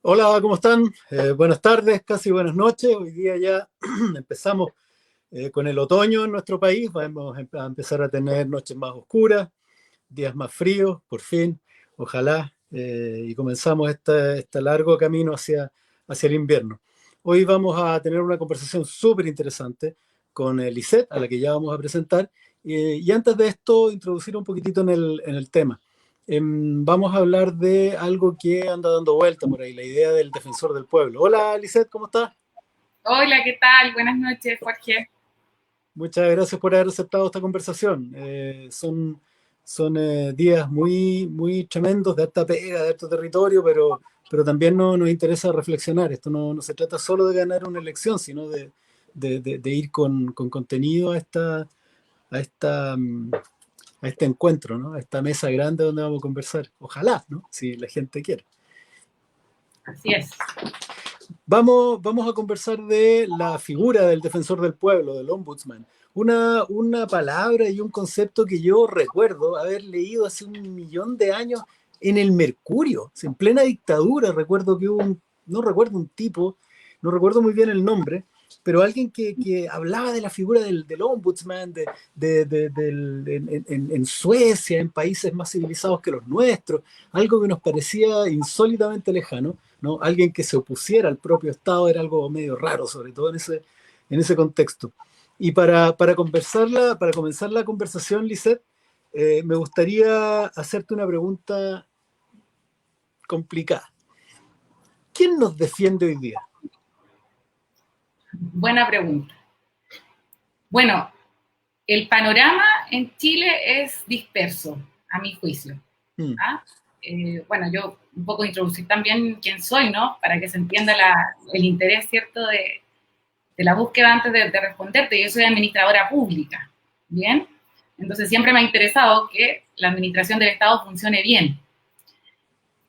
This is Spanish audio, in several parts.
Hola, ¿cómo están? Buenas tardes, casi buenas noches. Hoy día ya empezamos con el otoño en nuestro país. Vamos a empezar a tener noches más oscuras, días más fríos, por fin, ojalá. Y comenzamos este largo camino hacia el invierno. Hoy vamos a tener una conversación súper interesante con Lisette, a la que ya vamos a presentar. Y antes de esto, introducir un poquitito en el tema. Vamos a hablar de algo que anda dando vuelta por ahí, la idea del defensor del pueblo. Hola, Lisette, ¿cómo estás? Hola, ¿qué tal? Buenas noches, Jorge. Muchas gracias por haber aceptado esta conversación. Son días muy, muy tremendos, de harta pega, de harto territorio, pero también nos interesa reflexionar. Esto no se trata solo de ganar una elección, sino de ir con contenido a a este encuentro, ¿no? A esta mesa grande donde vamos a conversar. Ojalá, ¿no? Si la gente quiere. Así es. Vamos a conversar de la figura del defensor del pueblo, del ombudsman. Una palabra y un concepto que yo recuerdo haber leído hace 1 millón de años en el Mercurio, en plena dictadura. Recuerdo que hubo no recuerdo un tipo, no recuerdo muy bien el nombre, pero alguien que hablaba de la figura del ombudsman en Suecia, en países más civilizados que los nuestros, algo que nos parecía insólitamente lejano, ¿no? Alguien que se opusiera al propio Estado era algo medio raro, sobre todo en ese contexto. Y para comenzar la conversación, Lisette, me gustaría hacerte una pregunta complicada. ¿Quién nos defiende hoy día? Buena pregunta. Bueno, el panorama en Chile es disperso, a mi juicio. Hmm, ¿Ah? Bueno, yo un poco introducir también quién soy, ¿no? Para que se entienda el interés, ¿cierto?, de la búsqueda antes de responderte. Yo soy administradora pública, ¿bien? Entonces siempre me ha interesado que la administración del Estado funcione bien.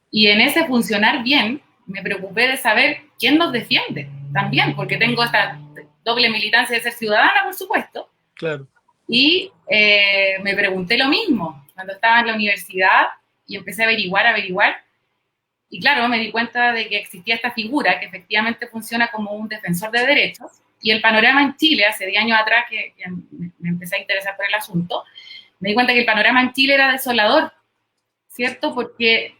Y en ese funcionar bien, me preocupé de saber quién nos defiende también, porque tengo esta doble militancia de ser ciudadana, por supuesto, claro. y me pregunté lo mismo cuando estaba en la universidad y empecé a averiguar, y claro, me di cuenta de que existía esta figura que efectivamente funciona como un defensor de derechos, y el panorama en Chile, hace 10 años atrás que me empecé a interesar por el asunto, me di cuenta que el panorama en Chile era desolador, ¿cierto? Porque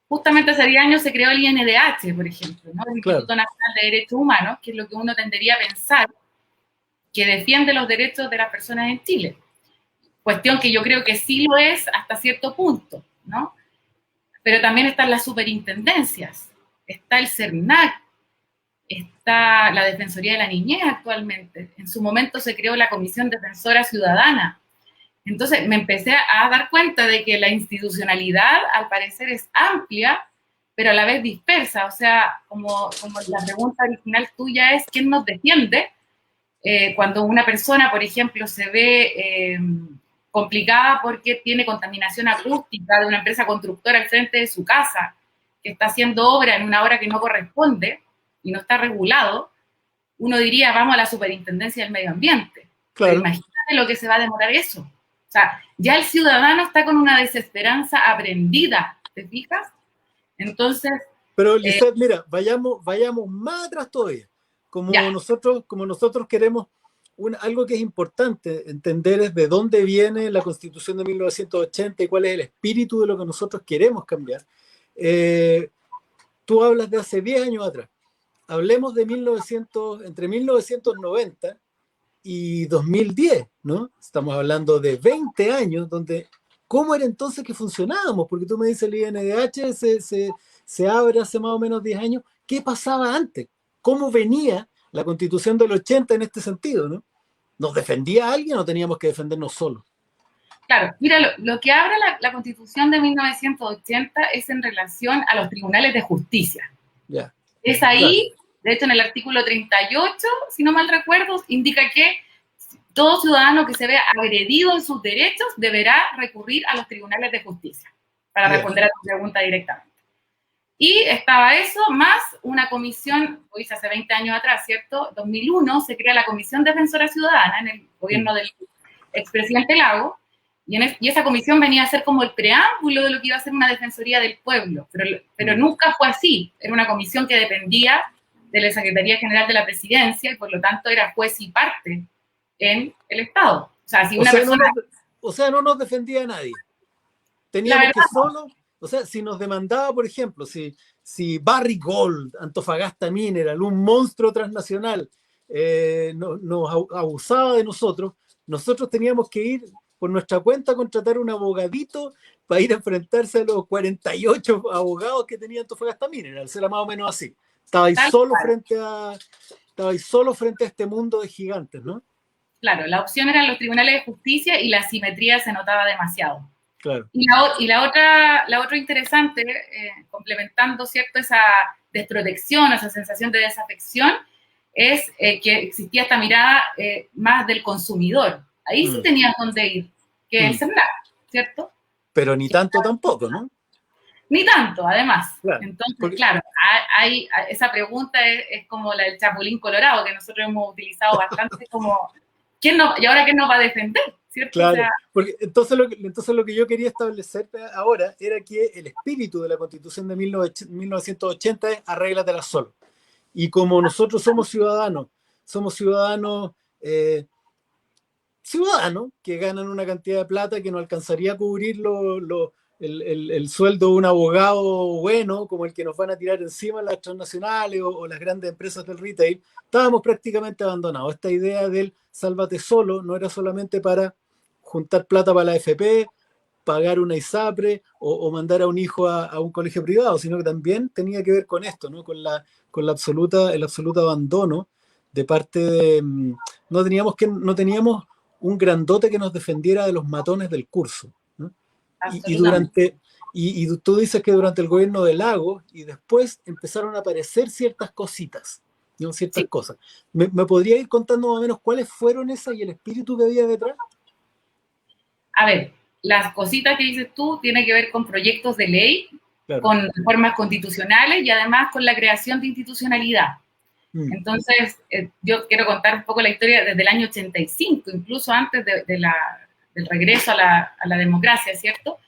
justamente hace 10 años se creó el INDH, por ejemplo, ¿no? El Claro. Instituto Nacional de Derechos Humanos, que es lo que uno tendería a pensar que defiende los derechos de las personas en Chile. Cuestión que yo creo que sí lo es hasta cierto punto, ¿no? Pero también están las superintendencias, está el CERNAC, está la Defensoría de la Niñez actualmente. En su momento se creó la Comisión Defensora Ciudadana. Entonces me empecé a dar cuenta de que la institucionalidad al parecer es amplia, pero a la vez dispersa. O sea, como la pregunta original tuya es, ¿quién nos defiende? Cuando una persona, por ejemplo, se ve complicada porque tiene contaminación acústica de una empresa constructora al frente de su casa, que está haciendo obra en una hora que no corresponde y no está regulado, uno diría, vamos a la superintendencia del medio ambiente. Pero Claro. imagínate lo que se va a demorar eso. O sea, ya el ciudadano está con una desesperanza aprendida, ¿te fijas? Entonces, Pero eh, Lisette, mira, vayamos más atrás todavía. ya, Como nosotros queremos algo que es importante entender es de dónde viene la Constitución de 1980 y cuál es el espíritu de lo que nosotros queremos cambiar. Eh, Tú hablas de hace 10 años atrás. Hablemos de entre 1990 y 2010, ¿no? Estamos hablando de 20 años donde, ¿cómo era entonces que funcionábamos? Porque tú me dices el INDH se abre hace más o menos 10 años. ¿Qué pasaba antes? ¿Cómo venía la Constitución del 80 en este sentido, ¿no? ¿Nos defendía alguien o teníamos que defendernos solos? claro, mira, lo que abre la Constitución de 1980 es en relación a los tribunales de justicia. Ya, Es claro, ahí, de hecho, en el artículo 38, si no mal recuerdo, indica que todo ciudadano que se vea agredido en sus derechos deberá recurrir a los tribunales de justicia para ya, responder a tu pregunta directamente. Y estaba eso, más una comisión, lo hice hace 20 años atrás, ¿cierto? 2001 se crea la Comisión Defensora Ciudadana en el mm, gobierno del expresidente Lago, Y esa comisión venía a ser como el preámbulo de lo que iba a ser una Defensoría del Pueblo, pero nunca fue así. Era una comisión que dependía de la Secretaría General de la Presidencia y por lo tanto era juez y parte en el Estado. O sea, si una persona... no nos defendía a nadie. Teníamos que solo... O sea, si nos demandaba, por ejemplo, si Barrick Gold, Antofagasta Mineral, un monstruo transnacional, nos abusaba de nosotros teníamos que ir por nuestra cuenta a contratar un abogadito para ir a enfrentarse a los 48 abogados que tenía Antofagasta Mineral. Era más o menos así. Estaba ahí solo frente a este mundo de gigantes, ¿no? Claro, la opción eran los tribunales de justicia y la asimetría se notaba demasiado. Claro. Y la otra interesante, complementando, ¿cierto?, esa desprotección, esa sensación de desafección, es que existía esta mirada más del consumidor. Ahí sí tenías dónde ir, que el CERNAC, ¿cierto? Pero ni tanto tampoco, ¿no? Ni tanto, además. Claro, entonces, claro, esa pregunta es como la del Chapulín Colorado, que nosotros hemos utilizado bastante como, ¿y ahora quién nos va a defender? ¿Cierto? Claro, o sea, porque entonces lo que yo quería establecer ahora era que el espíritu de la Constitución de 1980 es arréglatela solo. Y como nosotros somos ciudadanos que ganan una cantidad de plata que no alcanzaría a cubrir el sueldo de un abogado bueno, como el que nos van a tirar encima las transnacionales o las grandes empresas del retail, estábamos prácticamente abandonados. Esta idea del sálvate solo no era solamente para juntar plata para la AFP, pagar una ISAPRE o mandar a un hijo a un colegio privado, sino que también tenía que ver con esto, ¿no? con el absoluto abandono de parte de... No teníamos un grandote que nos defendiera de los matones del curso, ¿no? Y tú dices que durante el gobierno de Lagos y después empezaron a aparecer ciertas cositas, ¿no? Ciertas cosas. ¿Me podría ir contando más o menos cuáles fueron esas y el espíritu que había detrás? A ver, las cositas que dices tú tienen que ver con proyectos de ley, claro, con reformas constitucionales y además con la creación de institucionalidad. Entonces, yo quiero contar un poco la historia desde el año 85, incluso antes del regreso a la democracia, ¿cierto?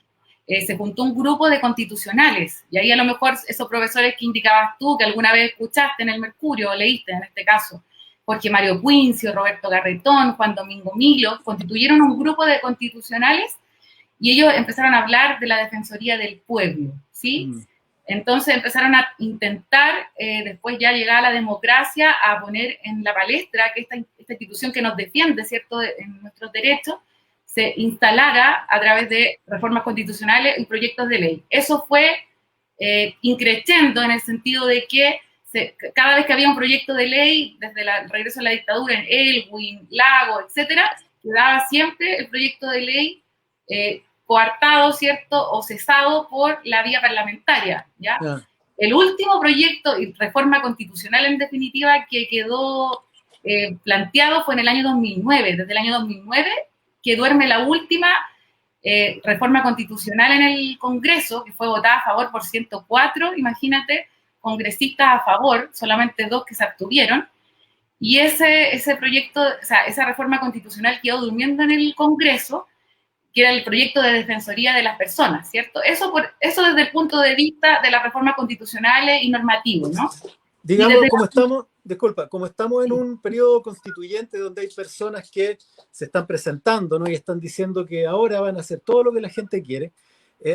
Se juntó un grupo de constitucionales, y ahí a lo mejor esos profesores que indicabas tú, que alguna vez escuchaste en el Mercurio, o leíste en este caso, Jorge Mario Quincio, Roberto Garretón, Juan Domingo Milo, constituyeron un grupo de constitucionales y ellos empezaron a hablar de la Defensoría del Pueblo, ¿sí? Entonces empezaron a intentar, después ya llegar a la democracia, a poner en la palestra que esta institución que nos defiende, ¿cierto?, en nuestros derechos, se instalara a través de reformas constitucionales y proyectos de ley. Eso fue increciendo en el sentido de que cada vez que había un proyecto de ley, desde el regreso a la dictadura en Elwin, Lago, etcétera, quedaba siempre el proyecto de ley coartado, ¿cierto?, o cesado por la vía parlamentaria, ¿ya? El último proyecto y reforma constitucional, en definitiva, que quedó planteado fue en el año 2009. Desde el año 2009 que duerme la última reforma constitucional en el Congreso, que fue votada a favor por 104, imagínate, congresistas a favor, solamente 2 que se abstuvieron, y ese proyecto, o sea, esa reforma constitucional quedó durmiendo en el Congreso, que era el proyecto de defensoría de las personas, ¿cierto? Eso desde el punto de vista de las reformas constitucionales y normativos, ¿no? Digamos, como estamos en un periodo constituyente donde hay personas que se están presentando, ¿no?, y están diciendo que ahora van a hacer todo lo que la gente quiere,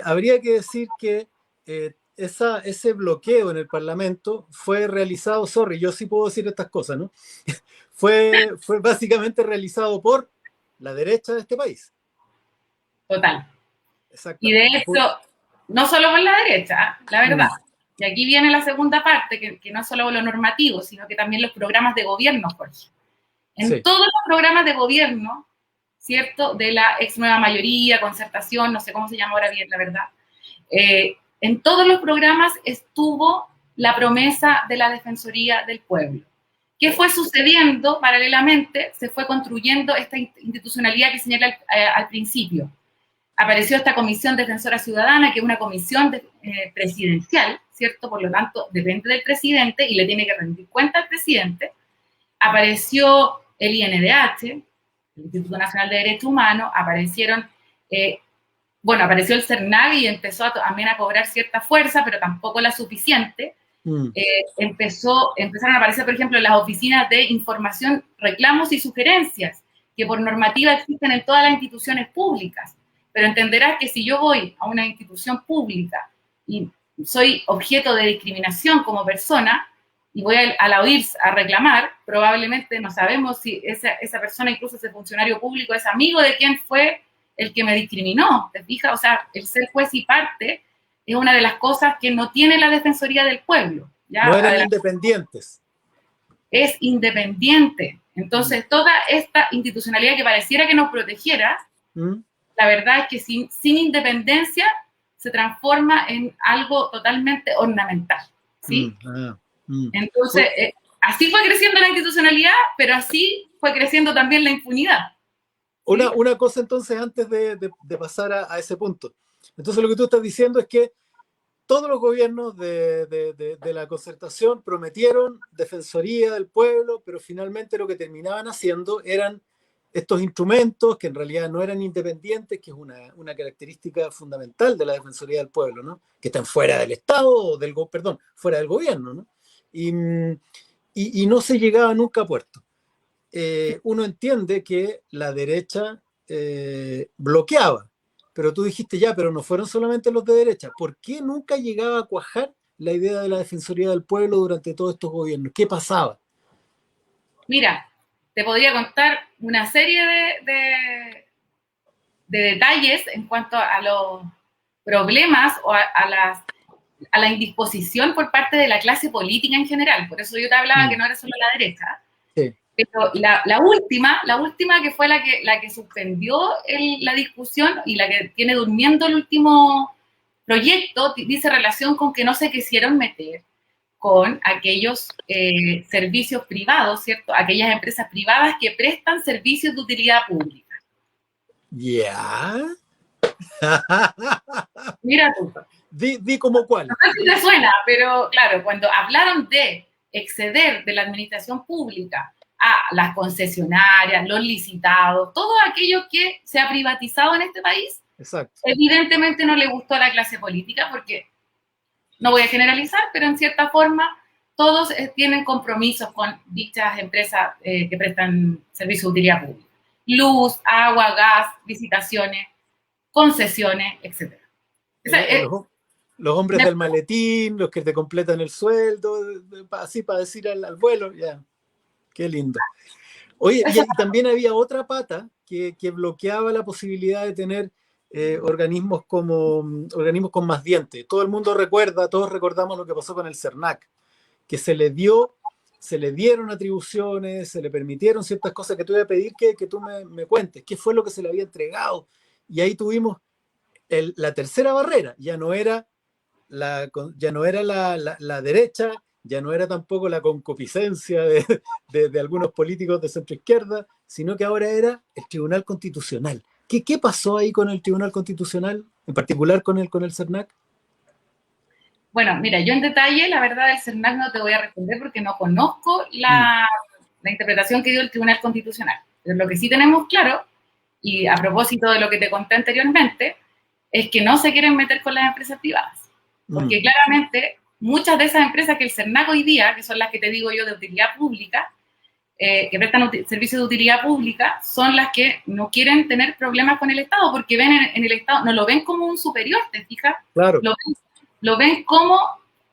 habría que decir que ese bloqueo en el Parlamento fue realizado, yo sí puedo decir estas cosas, ¿no? fue básicamente realizado por la derecha de este país. Total. Y de hecho, no solo por la derecha, la verdad. Y aquí viene la segunda parte, que no es solo lo normativo, sino que también los programas de gobierno, Jorge. En todos los programas de gobierno, ¿cierto?, de la ex nueva mayoría, concertación, no sé cómo se llama ahora bien, la verdad, en todos los programas estuvo la promesa de la Defensoría del Pueblo. ¿Qué fue sucediendo? Paralelamente, se fue construyendo esta institucionalidad que señalé al principio. Apareció esta Comisión Defensora Ciudadana, que es una comisión presidencial, ¿cierto? Por lo tanto, depende del presidente y le tiene que rendir cuenta al presidente. Apareció el INDH, el Instituto Nacional de Derechos Humanos, aparecieron bueno, apareció el CERNAC y empezó también a cobrar cierta fuerza, pero tampoco la suficiente. Empezaron a aparecer, por ejemplo, las oficinas de información, reclamos y sugerencias, que por normativa existen en todas las instituciones públicas. Pero entenderás que si yo voy a una institución pública y soy objeto de discriminación como persona, y voy a la OIRS a reclamar, probablemente no sabemos si esa persona, incluso ese funcionario público, es amigo de quien fue el que me discriminó, ¿te fijas? O sea, el ser juez y parte es una de las cosas que no tiene la Defensoría del Pueblo. ¿Ya? No eran independientes. Es independiente. Entonces, toda esta institucionalidad que pareciera que nos protegiera, la verdad es que sin independencia se transforma en algo totalmente ornamental, ¿sí? Entonces, así fue creciendo la institucionalidad, pero así fue creciendo también la impunidad. ¿Sí? Una cosa entonces, antes de pasar a ese punto. Entonces lo que tú estás diciendo es que todos los gobiernos de la concertación prometieron defensoría del pueblo, pero finalmente lo que terminaban haciendo eran estos instrumentos que en realidad no eran independientes, que es una característica fundamental de la defensoría del pueblo, ¿no? Que están fuera del Estado, o fuera del gobierno, ¿no? Y no se llegaba nunca a puerto. Uno entiende que la derecha bloqueaba, pero tú dijiste ya, pero no fueron solamente los de derecha. ¿Por qué nunca llegaba a cuajar la idea de la Defensoría del Pueblo durante todos estos gobiernos? ¿Qué pasaba? Mira, te podría contar una serie de detalles en cuanto a los problemas o a la indisposición por parte de la clase política en general. Por eso yo te hablaba que no era solo la derecha. Sí. Pero la última que fue la que suspendió la discusión y la que tiene durmiendo el último proyecto, dice relación con que no se quisieron meter con aquellos servicios privados, ¿cierto? Aquellas empresas privadas que prestan servicios de utilidad pública. ¿Ya? Mira tú. Di como cuál. No sé si te suena, pero claro, cuando hablaron de exceder de la administración pública a las concesionarias, los licitados, todo aquello que se ha privatizado en este país, exacto, evidentemente no le gustó a la clase política porque, no voy a generalizar, pero en cierta forma todos tienen compromisos con dichas empresas que prestan servicios de utilidad pública. Luz, agua, gas, licitaciones, concesiones, etc. Los hombres del maletín, los que te completan el sueldo, así para decir al vuelo, ya. Qué lindo. Oye, y también había otra pata que bloqueaba la posibilidad de tener organismos con más dientes. Todo el mundo recuerda, todos recordamos lo que pasó con el CERNAC, que se le dieron atribuciones, se le permitieron ciertas cosas que te voy a pedir que tú me cuentes. ¿Qué fue lo que se le había entregado? Y ahí tuvimos la tercera barrera. Ya no era la derecha, ya no era tampoco la concupiscencia de algunos políticos de centro izquierda, sino que ahora era el Tribunal Constitucional. ¿Qué pasó ahí con el Tribunal Constitucional, en particular con el CERNAC? Bueno, mira, yo en detalle, la verdad, del CERNAC no te voy a responder porque no conozco la interpretación que dio el Tribunal Constitucional. Pero lo que sí tenemos claro, y a propósito de lo que te conté anteriormente, es que no se quieren meter con las empresas privadas. Porque claramente muchas de esas empresas que el CERNAC hoy día, que son las que te digo yo de utilidad pública, que prestan servicios de utilidad pública, son las que no quieren tener problemas con el Estado, porque ven en el Estado, no lo ven como un superior, ¿te fijas? Claro. Lo ven como,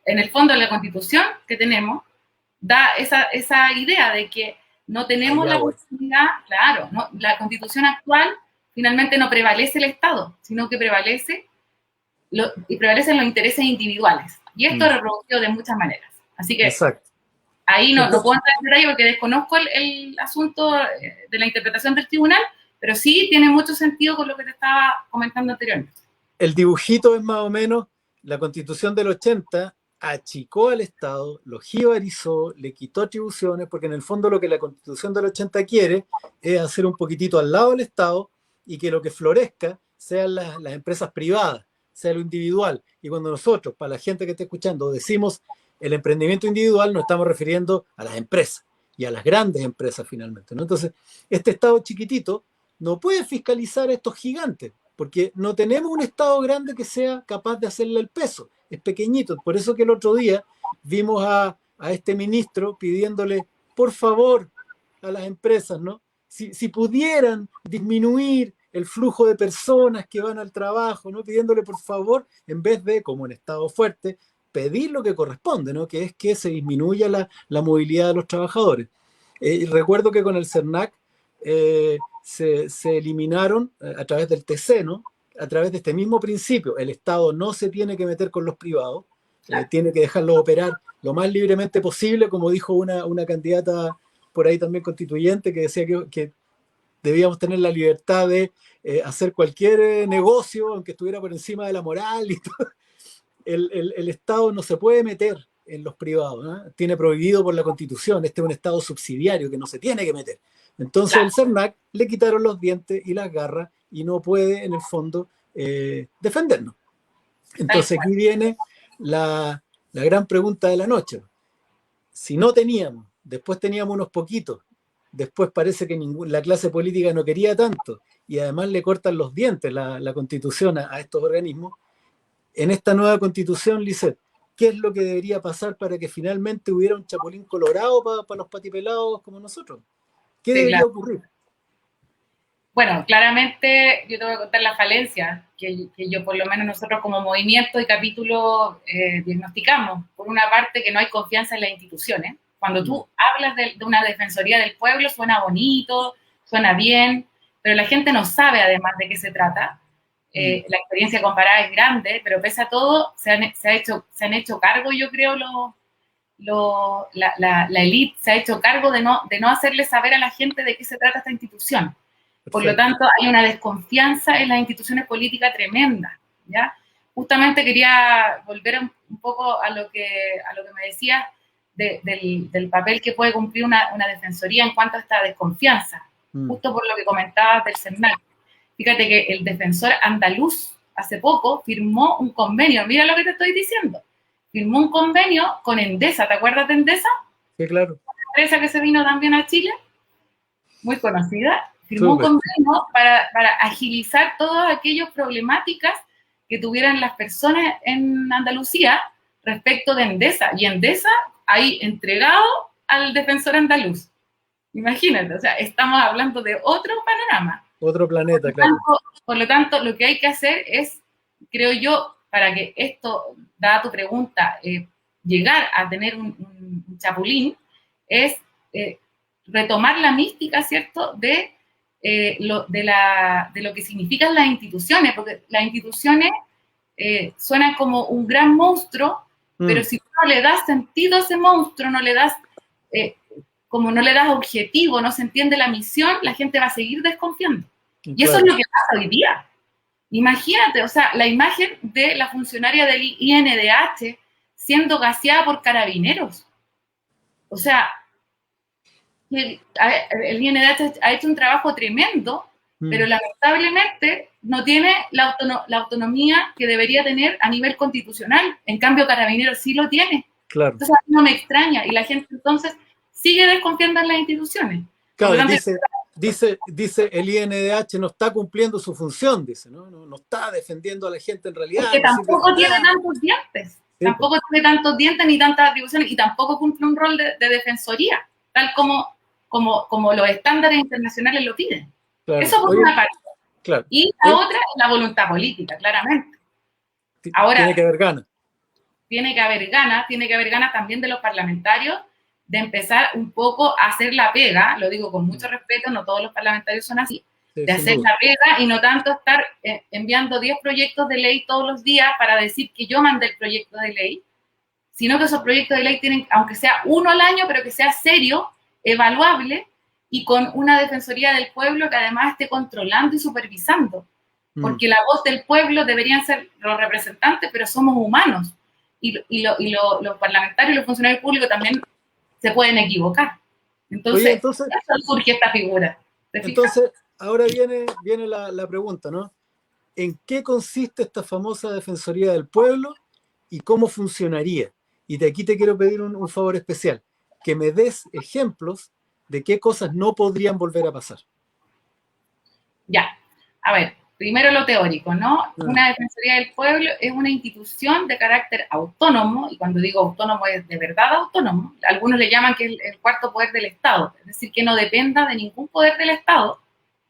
en el fondo, la Constitución que tenemos, da esa idea de que no tenemos la posibilidad, claro, no, la Constitución actual finalmente no prevalece el Estado, sino que prevalecen los intereses individuales. Y esto es reproducido de muchas maneras. Así que ahí no puedo entrar en detalle porque desconozco el asunto de la interpretación del tribunal, pero sí tiene mucho sentido con lo que te estaba comentando anteriormente. El dibujito es más o menos, la Constitución del 80 achicó al Estado, lo jibarizó, le quitó atribuciones, porque en el fondo lo que la Constitución del 80 quiere es hacer un poquitito al lado del Estado y que lo que florezca sean las empresas privadas, sea lo individual. Y cuando nosotros, para la gente que está escuchando, decimos el emprendimiento individual, nos estamos refiriendo a las empresas y a las grandes empresas finalmente, ¿no? Entonces, este Estado chiquitito no puede fiscalizar a estos gigantes. porque no tenemos un Estado grande que sea capaz de hacerle el peso, es pequeñito. Por eso que el otro día vimos a este ministro pidiéndole, por favor, a las empresas, ¿no? Si pudieran disminuir el flujo de personas que van al trabajo, ¿no? Pidiéndole por favor, en vez de, como en Estado fuerte, pedir lo que corresponde, ¿no? Que es que se disminuya la movilidad de los trabajadores. Recuerdo que con el CERNAC se eliminaron a través del TC, ¿no? A través de este mismo principio, el Estado no se tiene que meter con los privados, tiene que dejarlos operar lo más libremente posible, como dijo una candidata por ahí también constituyente que decía que debíamos tener la libertad de hacer cualquier negocio, aunque estuviera por encima de la moral y todo. El Estado no se puede meter en los privados, ¿no? Tiene prohibido por la Constitución, este es un Estado subsidiario que no se tiene que meter. Entonces el CERNAC le quitaron los dientes y las garras y no puede en el fondo defendernos. Entonces aquí viene la gran pregunta de la noche. Si no teníamos, después teníamos unos poquitos, después parece que la clase política no quería tanto y además le cortan los dientes la Constitución a estos organismos, en esta nueva Constitución, Lisette, ¿qué es lo que debería pasar para que finalmente hubiera un chapulín colorado para los patipelados como nosotros? ¿Qué debería ocurrir? Bueno, claramente yo te voy a contar la falencia que yo, por lo menos nosotros como movimiento y capítulo diagnosticamos. Por una parte, que no hay confianza en las instituciones. Cuando tú hablas de una defensoría del pueblo, suena bonito, suena bien, pero la gente no sabe además de qué se trata. La experiencia comparada es grande, pero pese a todo, se han hecho cargo, yo creo, la élite se ha hecho cargo de no hacerle saber a la gente de qué se trata esta institución. Por lo tanto, hay una desconfianza en las instituciones políticas tremenda, ¿ya? Justamente quería volver un poco a lo que me decías del papel que puede cumplir una defensoría en cuanto a esta desconfianza, justo por lo que comentabas del CERNAC. Fíjate que el defensor andaluz hace poco firmó un convenio, mira lo que te estoy diciendo, firmó un convenio con Endesa, ¿te acuerdas de Endesa? Sí, claro. Una empresa que se vino también a Chile, muy conocida, firmó un convenio para agilizar todas aquellas problemáticas que tuvieran las personas en Andalucía respecto de Endesa, y Endesa ahí entregado al defensor andaluz. Imagínate, o sea, estamos hablando de otro panorama. Otro planeta, claro. Por lo tanto, lo que hay que hacer es, creo yo, para que esto, dada tu pregunta, llegar a tener un chapulín, es retomar la mística, ¿cierto?, de lo que significan las instituciones, porque las instituciones suenan como un gran monstruo, pero si no le das sentido a ese monstruo, no le das... como no le das objetivo, no se entiende la misión, la gente va a seguir desconfiando. Y eso es lo que pasa hoy día. Imagínate, o sea, la imagen de la funcionaria del INDH siendo gaseada por carabineros. O sea, el INDH ha hecho un trabajo tremendo, pero lamentablemente no tiene la autonomía que debería tener a nivel constitucional. En cambio, Carabineros sí lo tiene. Claro. Entonces, no me extraña. Y la gente entonces sigue desconfiando en las instituciones. Claro, dice el INDH no está cumpliendo su función, dice, no está defendiendo a la gente en realidad. Porque tampoco tiene tantos dientes, sí, tampoco tiene tantos dientes ni tantas atribuciones, y tampoco cumple un rol de defensoría, tal como los estándares internacionales lo piden. Claro. Eso por una parte. Claro. Y la otra es la voluntad política, claramente. Ahora, tiene que haber ganas. Tiene que haber ganas también de los parlamentarios de empezar un poco a hacer la pega, lo digo con mucho respeto, no todos los parlamentarios son así, de hacer la pega y no tanto estar enviando 10 proyectos de ley todos los días para decir que yo mandé el proyecto de ley, sino que esos proyectos de ley tienen, aunque sea uno al año, pero que sea serio, evaluable y con una defensoría del pueblo que además esté controlando y supervisando, porque la voz del pueblo deberían ser los representantes, pero somos humanos y los parlamentarios y los funcionarios públicos también se pueden equivocar. Entonces surge esta figura. Entonces, ahora viene la pregunta, ¿no? ¿En qué consiste esta famosa Defensoría del Pueblo y cómo funcionaría? Y de aquí te quiero pedir un favor especial, que me des ejemplos de qué cosas no podrían volver a pasar. Ya, a ver, primero lo teórico, ¿no? Una Defensoría del Pueblo es una institución de carácter autónomo, y cuando digo autónomo es de verdad autónomo. Algunos le llaman que es el cuarto poder del Estado, es decir, que no dependa de ningún poder del Estado,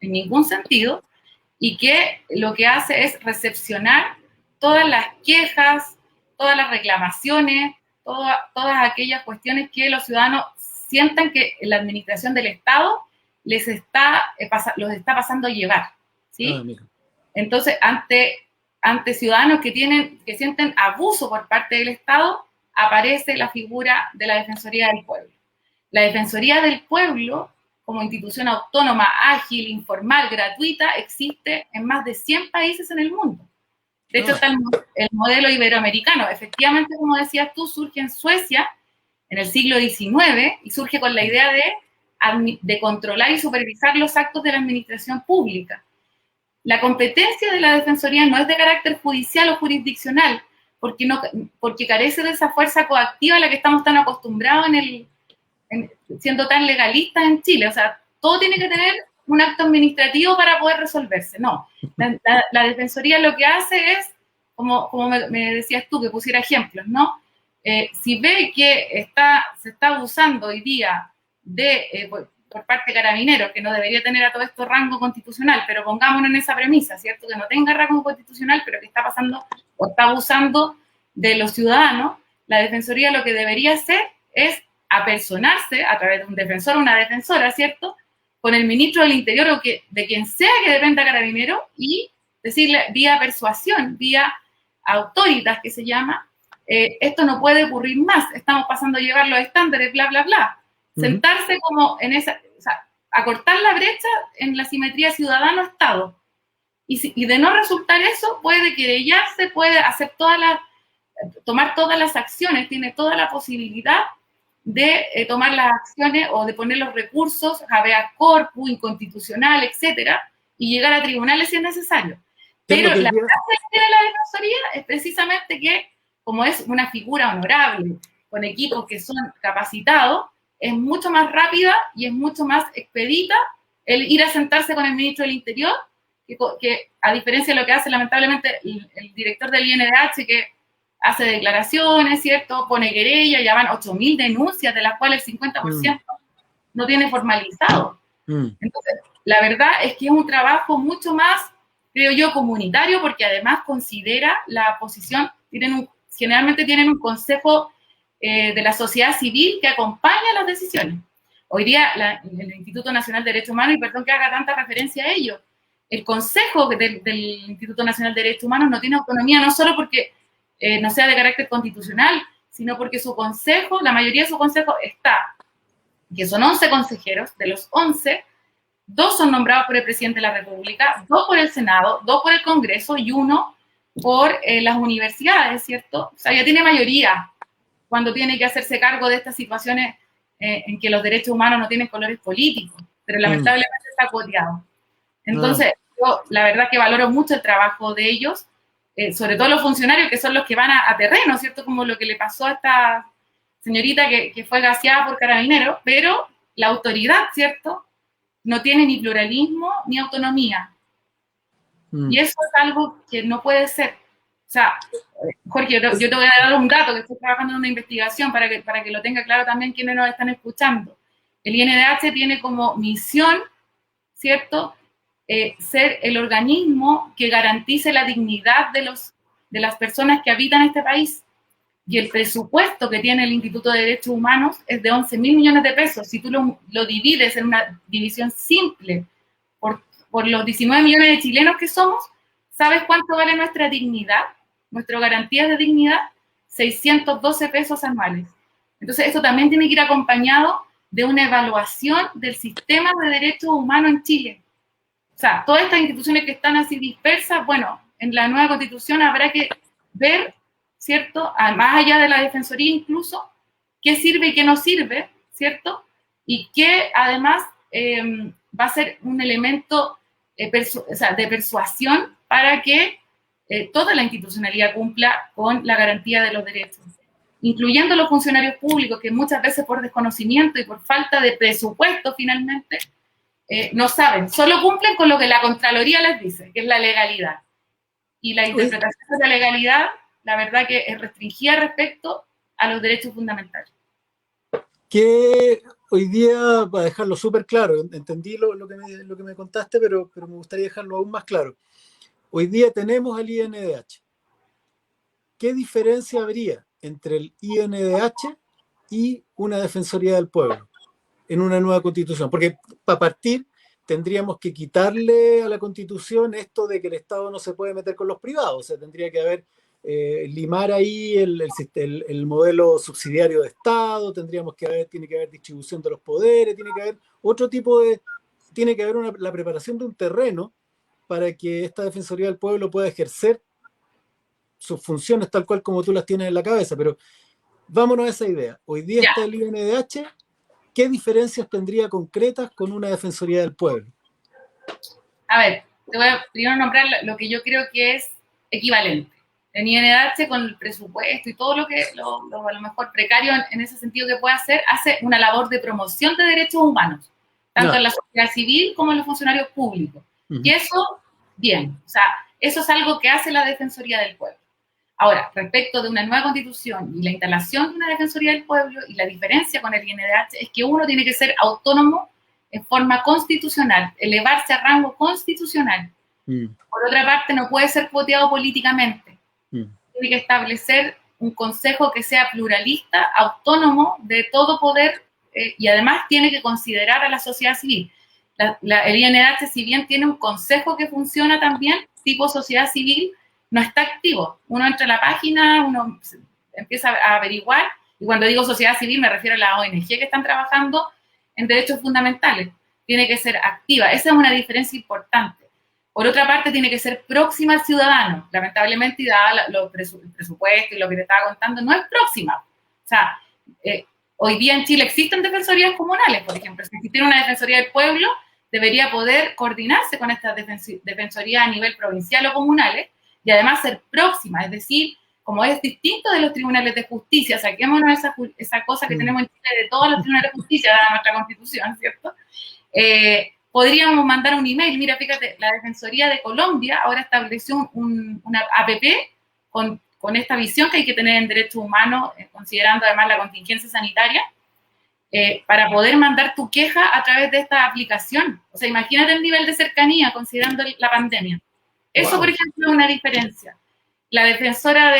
en ningún sentido, y que lo que hace es recepcionar todas las quejas, todas las reclamaciones, todas aquellas cuestiones que los ciudadanos sientan que la administración del Estado los está pasando a llevar, ¿sí? Entonces, ante ciudadanos que sienten abuso por parte del Estado, aparece la figura de la Defensoría del Pueblo. La Defensoría del Pueblo, como institución autónoma, ágil, informal, gratuita, existe en más de 100 países en el mundo. De hecho, está el modelo iberoamericano. Efectivamente, como decías tú, surge en Suecia en el siglo XIX y surge con la idea de controlar y supervisar los actos de la administración pública. La competencia de la Defensoría no es de carácter judicial o jurisdiccional, porque carece de esa fuerza coactiva a la que estamos tan acostumbrados siendo tan legalistas en Chile. O sea, todo tiene que tener un acto administrativo para poder resolverse. No, la Defensoría lo que hace es, como me decías tú, que pusiera ejemplos, ¿no? Si ve que se está abusando hoy día por parte de Carabineros, que no debería tener a todo esto rango constitucional, pero pongámonos en esa premisa, ¿cierto? Que no tenga rango constitucional, pero que está pasando o está abusando de los ciudadanos, la Defensoría lo que debería hacer es apersonarse a través de un defensor o una defensora, ¿cierto?, con el ministro del Interior o de quien sea que dependa Carabineros y decirle vía persuasión, vía autoritas que se llama, esto no puede ocurrir más, estamos pasando a llevar los estándares, bla, bla, bla. Sentarse como en esa, o sea, acortar la brecha en la simetría ciudadano-Estado. Y de no resultar eso, puede querellarse, puede hacer tomar todas las acciones, tiene toda la posibilidad de tomar las acciones o de poner los recursos, habeas corpus, inconstitucional, etcétera, y llegar a tribunales si es necesario. Pero la gracia que tiene la Defensoría es precisamente que, como es una figura honorable, con equipos que son capacitados, es mucho más rápida y es mucho más expedita el ir a sentarse con el ministro del Interior, que a diferencia de lo que hace lamentablemente el director del INDH, que hace declaraciones, ¿cierto? Pone querella, ya van 8.000 denuncias, de las cuales el 50% no tiene formalizado. Entonces, la verdad es que es un trabajo mucho más, creo yo, comunitario, porque además considera la posición, generalmente tienen un consejo de la sociedad civil que acompaña las decisiones. Hoy día, el Instituto Nacional de Derechos Humanos, y perdón que haga tanta referencia a ello, el Consejo del Instituto Nacional de Derechos Humanos no tiene autonomía, no solo porque no sea de carácter constitucional, sino porque su consejo, la mayoría de su consejo que son 11 consejeros, de los 11, 2 son nombrados por el presidente de la República, 2 por el Senado, 2 por el Congreso y 1 por las universidades, ¿cierto? O sea, ya tiene mayoría cuando tiene que hacerse cargo de estas situaciones en que los derechos humanos no tienen colores políticos, pero lamentablemente está cuoteado. Entonces, yo la verdad que valoro mucho el trabajo de ellos, sobre todo los funcionarios que son los que van a terreno, ¿cierto? Como lo que le pasó a esta señorita que fue gaseada por Carabineros, pero la autoridad, ¿cierto?, no tiene ni pluralismo ni autonomía. Y eso es algo que no puede ser. O sea, Jorge, yo te voy a dar un dato, que estoy trabajando en una investigación para que lo tenga claro también quienes nos están escuchando. El INDH tiene como misión, ¿cierto?, ser el organismo que garantice la dignidad de las personas que habitan este país. Y el presupuesto que tiene el Instituto de Derechos Humanos es de 11.000 millones de pesos. Si tú lo divides en una división simple por los 19 millones de chilenos que somos, ¿sabes cuánto vale nuestra dignidad? Nuestra garantía de dignidad, 612 pesos anuales. Entonces, esto también tiene que ir acompañado de una evaluación del sistema de derechos humanos en Chile. O sea, todas estas instituciones que están así dispersas, bueno, en la nueva Constitución habrá que ver, ¿cierto?, más allá de la Defensoría incluso, qué sirve y qué no sirve, ¿cierto? Y que además va a ser un elemento de persuasión para que toda la institucionalidad cumpla con la garantía de los derechos, incluyendo los funcionarios públicos, que muchas veces por desconocimiento y por falta de presupuesto finalmente no saben, solo cumplen con lo que la Contraloría les dice, que es la legalidad. Y la interpretación de la legalidad, la verdad que es restringida respecto a los derechos fundamentales. Que hoy día, para dejarlo súper claro, entendí lo que me contaste, pero me gustaría dejarlo aún más claro. Hoy día tenemos al INDH. ¿Qué diferencia habría entre el INDH y una Defensoría del Pueblo en una nueva constitución? Porque para partir tendríamos que quitarle a la constitución esto de que el Estado no se puede meter con los privados, o sea, tendría que haber, limar ahí el modelo subsidiario de Estado, tiene que haber distribución de los poderes, tiene que haber otro tipo de, tiene que haber la preparación de un terreno para que esta Defensoría del Pueblo pueda ejercer sus funciones tal cual como tú las tienes en la cabeza, pero vámonos a esa idea. Hoy día Ya. está el INDH. ¿Qué diferencias tendría concretas con una Defensoría del Pueblo? A ver, te voy a primero nombrar lo que yo creo que es equivalente. El INDH con el presupuesto y todo lo que a lo mejor precario en ese sentido que puede hacer, hace una labor de promoción de derechos humanos, tanto en la sociedad civil como en los funcionarios públicos. Y eso, bien, o sea, eso es algo que hace la Defensoría del Pueblo. Ahora, respecto de una nueva constitución y la instalación de una Defensoría del Pueblo, y la diferencia con el INDH es que uno tiene que ser autónomo en forma constitucional, elevarse a rango constitucional. Por otra parte, no puede ser cuoteado políticamente. Tiene que establecer un consejo que sea pluralista, autónomo de todo poder, y además tiene que considerar a la sociedad civil. El INDH, si bien tiene un consejo que funciona también, tipo sociedad civil, no está activo. Uno entra a la página, uno empieza a averiguar, y cuando digo sociedad civil me refiero a la ONG que están trabajando en derechos fundamentales. Tiene que ser activa. Esa es una diferencia importante. Por otra parte, tiene que ser próxima al ciudadano. Lamentablemente, y dada el presupuesto y lo que te estaba contando, no es próxima. O sea, hoy día en Chile existen defensorías comunales, por ejemplo. Si existiera una defensoría del pueblo, debería poder coordinarse con estas defensorías a nivel provincial o comunales y además ser próxima, es decir, como es distinto de los tribunales de justicia, saquémonos esa cosa que tenemos en Chile de todos los tribunales de justicia, dada nuestra constitución, ¿cierto? Podríamos mandar un email, mira, fíjate, la Defensoría de Colombia ahora estableció una APP con esta visión que hay que tener en derechos humanos, considerando además la contingencia sanitaria, para poder mandar tu queja a través de esta aplicación. O sea, imagínate el nivel de cercanía considerando la pandemia. Eso, wow, por ejemplo, es una diferencia. La defensora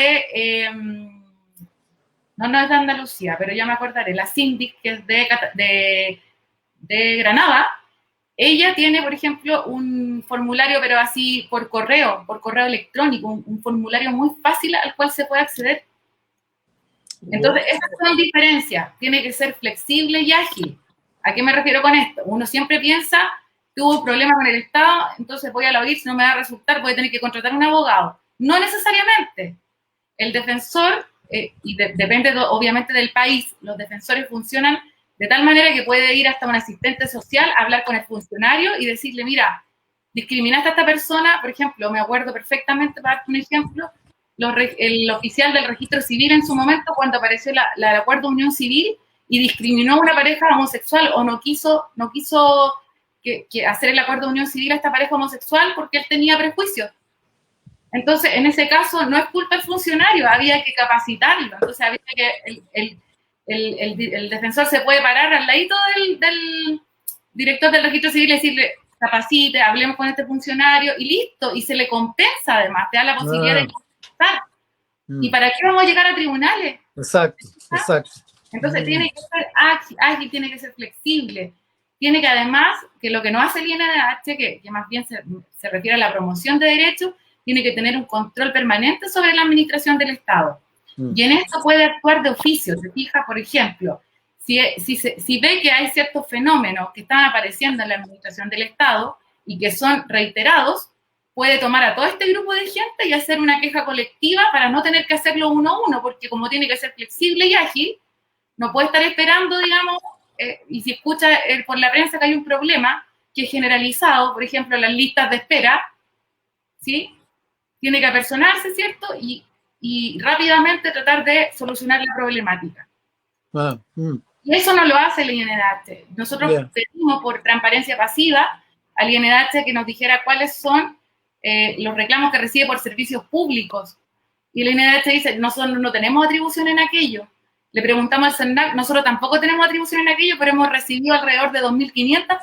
no es de Andalucía, pero ya me acordaré, la síndic, que es de Granada, ella tiene, por ejemplo, un formulario, pero así por correo electrónico, un formulario muy fácil al cual se puede acceder. Entonces, esas son diferencias. Tiene que ser flexible y ágil. ¿A qué me refiero con esto? Uno siempre piensa, tuvo un problema con el Estado, entonces voy a la OIR, si no me va a resultar, voy a tener que contratar un abogado. No necesariamente. El defensor, y depende obviamente del país, los defensores funcionan de tal manera que puede ir hasta un asistente social, hablar con el funcionario y decirle, mira, discriminaste a esta persona, por ejemplo, me acuerdo perfectamente, para darte un ejemplo, el oficial del registro civil en su momento, cuando apareció el acuerdo de unión civil y discriminó a una pareja homosexual o no quiso que hacer el acuerdo de unión civil a esta pareja homosexual porque él tenía prejuicios. Entonces, en ese caso, no es culpa del funcionario, había que capacitarlo. Entonces, había que el defensor se puede parar al ladito del director del registro civil y decirle, capacite, hablemos con este funcionario y listo, y se le compensa además, te da la posibilidad de compensar. ¿Y para qué vamos a llegar a tribunales? Exacto. Entonces tiene que ser ágil, tiene que ser flexible, tiene que además, que lo que no hace el INDH, que más bien se refiere a la promoción de derechos, tiene que tener un control permanente sobre la administración del Estado. Y en esto puede actuar de oficio. Se fija, por ejemplo, si ve que hay ciertos fenómenos que están apareciendo en la administración del Estado y que son reiterados, puede tomar a todo este grupo de gente y hacer una queja colectiva para no tener que hacerlo uno a uno, porque como tiene que ser flexible y ágil, no puede estar esperando, digamos, y si escucha por la prensa que hay un problema que es generalizado, por ejemplo, las listas de espera, ¿sí? Tiene que apersonarse, ¿cierto? Y rápidamente tratar de solucionar la problemática. Y eso no lo hace el INDH. Nosotros pedimos por transparencia pasiva al INDH que nos dijera cuáles son los reclamos que recibe por servicios públicos. Y el INDH dice, nosotros no tenemos atribución en aquello. Le preguntamos al CERNAC, nosotros tampoco tenemos atribución en aquello, pero hemos recibido alrededor de 2.500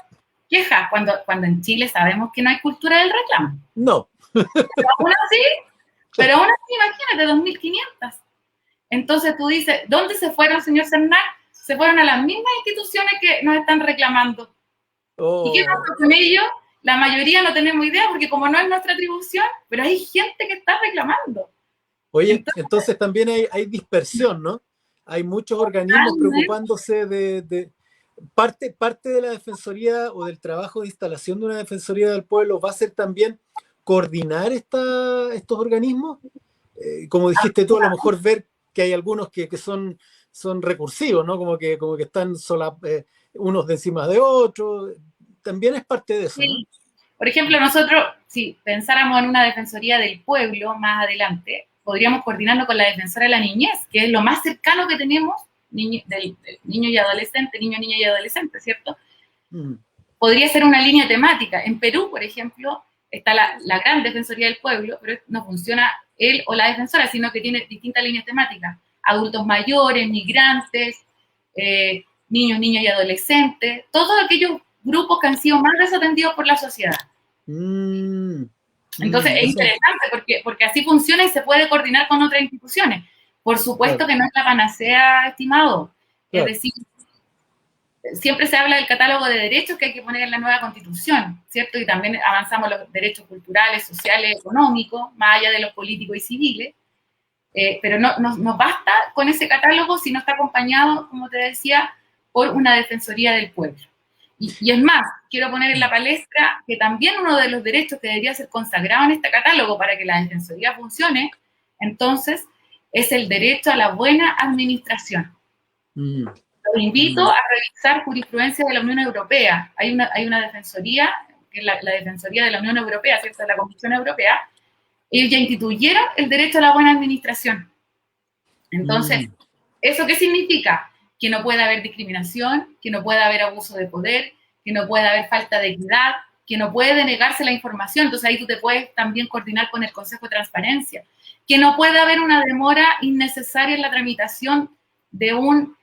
quejas, cuando en Chile sabemos que no hay cultura del reclamo. No. Pero aún así, imagínate, 2.500. Entonces tú dices, ¿dónde se fueron, señor CERNAC? Se fueron a las mismas instituciones que nos están reclamando. Oh. ¿Y qué pasa con ellos? La mayoría no tenemos idea, porque como no es nuestra atribución, pero hay gente que está reclamando. Oye, entonces también hay dispersión, ¿no? Hay muchos organismos preocupándose de parte de la defensoría o del trabajo de instalación de una defensoría del pueblo va a ser también coordinar estos organismos. Como dijiste tú, a lo mejor ver que hay algunos que son recursivos, ¿no? Como que están unos de encima de otros. También es parte de eso, sí. ¿no? Por ejemplo, nosotros, si pensáramos en una defensoría del pueblo más adelante, podríamos coordinarnos con la defensora de la niñez, que es lo más cercano que tenemos del niño y adolescente, niña y adolescente, ¿cierto? Podría ser una línea temática. En Perú, por ejemplo, está la gran defensoría del pueblo, pero no funciona él o la defensora, sino que tiene distintas líneas temáticas. Adultos mayores, migrantes, niños y adolescentes, todos aquellos grupos que han sido más desatendidos por la sociedad. Entonces es interesante porque así funciona y se puede coordinar con otras instituciones. Por supuesto que no es la panacea, estimado. Es decir, siempre se habla del catálogo de derechos que hay que poner en la nueva Constitución, ¿cierto? Y también avanzamos los derechos culturales, sociales, económicos, más allá de los políticos y civiles. Pero no basta con ese catálogo si no está acompañado, como te decía, por una defensoría del pueblo. Y es más, quiero poner en la palestra que también uno de los derechos que debería ser consagrado en este catálogo para que la defensoría funcione, entonces, es el derecho a la buena administración. Los invito a revisar jurisprudencia de la Unión Europea. Hay una defensoría, que es la Defensoría de la Unión Europea, ¿cierto? De la Comisión Europea. Ellos ya instituyeron el derecho a la buena administración. Entonces, ¿eso qué significa? Que no puede haber discriminación, que no puede haber abuso de poder, que no puede haber falta de equidad, que no puede denegarse la información. Entonces ahí tú te puedes también coordinar con el Consejo de Transparencia. Que no puede haber una demora innecesaria en la tramitación de un